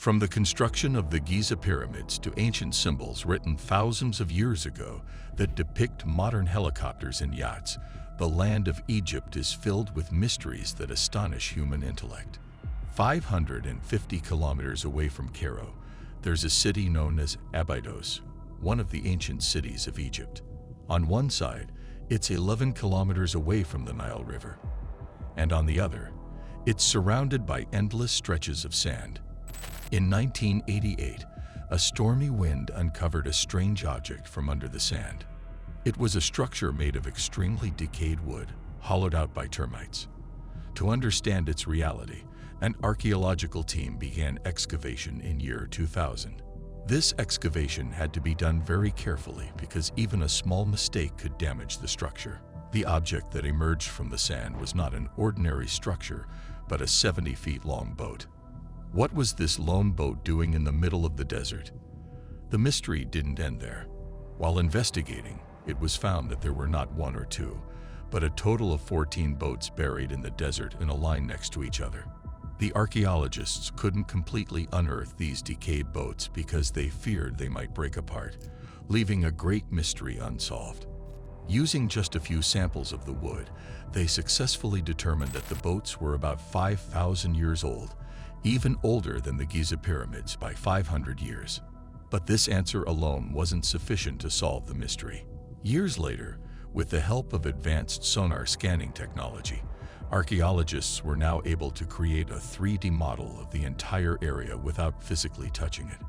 From the construction of the Giza pyramids to ancient symbols written thousands of years ago that depict modern helicopters and yachts, the land of Egypt is filled with mysteries that astonish human intellect. 550 kilometers away from Cairo, there's a city known as Abydos, one of the ancient cities of Egypt. On one side, it's 11 kilometers away from the Nile River, and on the other, it's surrounded by endless stretches of sand. In 1988, a stormy wind uncovered a strange object from under the sand. It was a structure made of extremely decayed wood, hollowed out by termites. To understand its reality, an archaeological team began excavation in year 2000. This excavation had to be done very carefully because even a small mistake could damage the structure. The object that emerged from the sand was not an ordinary structure, but a 70 feet long boat. What was this lone boat doing in the middle of the desert? The mystery didn't end there. While investigating, it was found that there were not one or two, but a total of 14 boats buried in the desert in a line next to each other. The archaeologists couldn't completely unearth these decayed boats because they feared they might break apart, leaving a great mystery unsolved. Using just a few samples of the wood, they successfully determined that the boats were about 5,000 years old, even older than the Giza pyramids by 500 years. But this answer alone wasn't sufficient to solve the mystery. Years later, with the help of advanced sonar scanning technology, archaeologists were now able to create a 3D model of the entire area without physically touching it.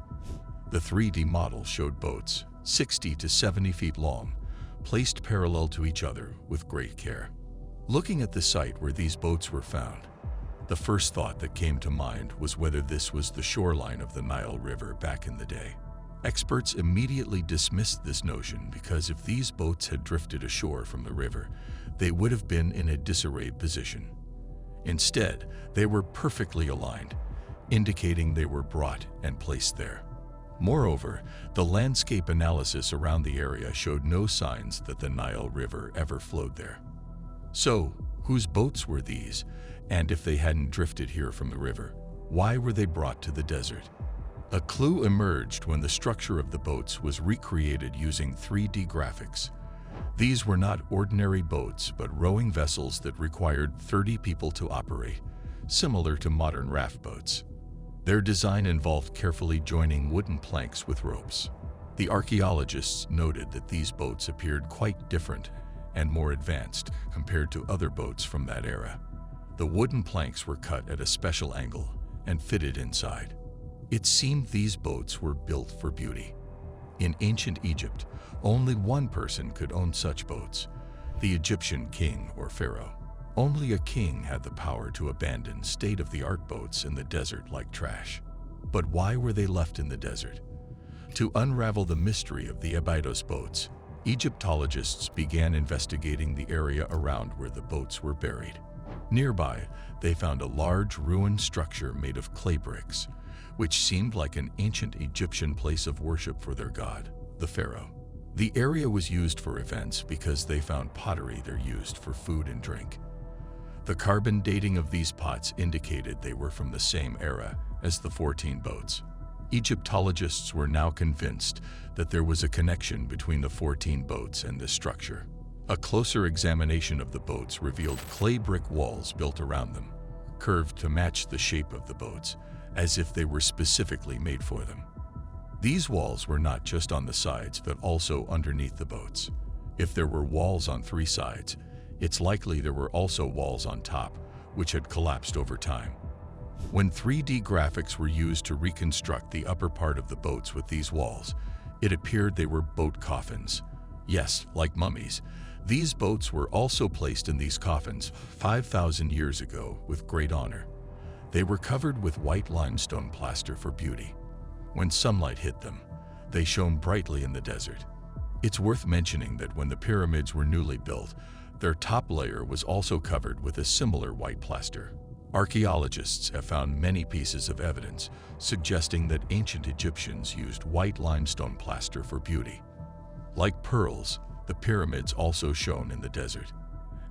The 3D model showed boats, 60 to 70 feet long, placed parallel to each other with great care. Looking at the site where these boats were found, the first thought that came to mind was whether this was the shoreline of the Nile River back in the day. Experts immediately dismissed this notion because if these boats had drifted ashore from the river, they would have been in a disarrayed position. Instead, they were perfectly aligned, indicating they were brought and placed there. Moreover, the landscape analysis around the area showed no signs that the Nile River ever flowed there. So, whose boats were these? And if they hadn't drifted here from the river, why were they brought to the desert? A clue emerged when the structure of the boats was recreated using 3D graphics. These were not ordinary boats, but rowing vessels that required 30 people to operate, similar to modern raft boats. Their design involved carefully joining wooden planks with ropes. The archaeologists noted that these boats appeared quite different and more advanced compared to other boats from that era. The wooden planks were cut at a special angle and fitted inside. It seemed these boats were built for beauty. In ancient Egypt, only one person could own such boats, the Egyptian king or pharaoh. Only a king had the power to abandon state-of-the-art boats in the desert like trash. But why were they left in the desert? To unravel the mystery of the Abydos Boats, Egyptologists began investigating the area around where the boats were buried. Nearby, they found a large ruined structure made of clay bricks, which seemed like an ancient Egyptian place of worship for their god, the pharaoh. The area was used for events because they found pottery there used for food and drink. The carbon dating of these pots indicated they were from the same era as the 14 boats. Egyptologists were now convinced that there was a connection between the 14 boats and this structure. A closer examination of the boats revealed clay brick walls built around them, curved to match the shape of the boats, as if they were specifically made for them. These walls were not just on the sides, but also underneath the boats. If there were walls on 3 sides, it's likely there were also walls on top, which had collapsed over time. When 3D graphics were used to reconstruct the upper part of the boats with these walls, it appeared they were boat coffins. Yes, like mummies. These boats were also placed in these coffins 5,000 years ago with great honor. They were covered with white limestone plaster for beauty. When sunlight hit them, they shone brightly in the desert. It's worth mentioning that when the pyramids were newly built, their top layer was also covered with a similar white plaster. Archaeologists have found many pieces of evidence suggesting that ancient Egyptians used white limestone plaster for beauty. Like pearls, the pyramids also shone in the desert.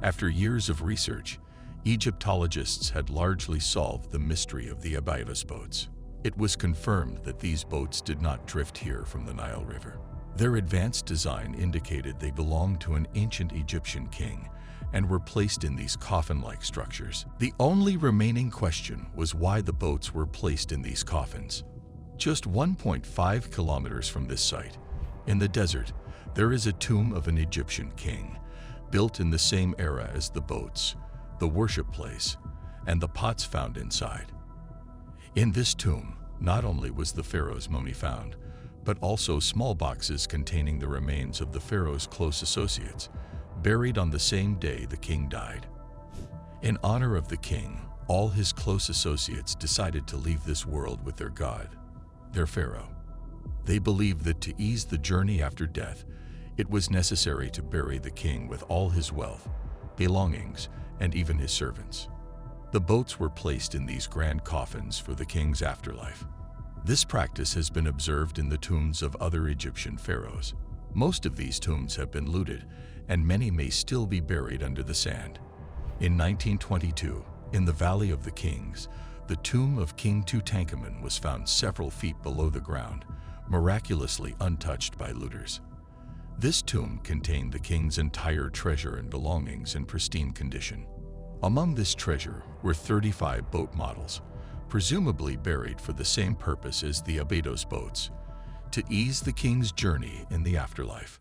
After years of research, Egyptologists had largely solved the mystery of the Abydos Boats. It was confirmed that these boats did not drift here from the Nile River. Their advanced design indicated they belonged to an ancient Egyptian king and were placed in these coffin-like structures. The only remaining question was why the boats were placed in these coffins. Just 1.5 kilometers from this site, in the desert, there is a tomb of an Egyptian king, built in the same era as the boats, the worship place, and the pots found inside. In this tomb, not only was the pharaoh's mummy found, but also small boxes containing the remains of the pharaoh's close associates, buried on the same day the king died. In honor of the king, all his close associates decided to leave this world with their god, their pharaoh. They believed that to ease the journey after death, it was necessary to bury the king with all his wealth, belongings, and even his servants. The boats were placed in these grand coffins for the king's afterlife. This practice has been observed in the tombs of other Egyptian pharaohs. Most of these tombs have been looted, and many may still be buried under the sand. In 1922, in the Valley of the Kings, the tomb of King Tutankhamun was found several feet below the ground, miraculously untouched by looters. This tomb contained the king's entire treasure and belongings in pristine condition. Among this treasure were 35 boat models, presumably buried for the same purpose as the Abydos Boats, to ease the king's journey in the afterlife.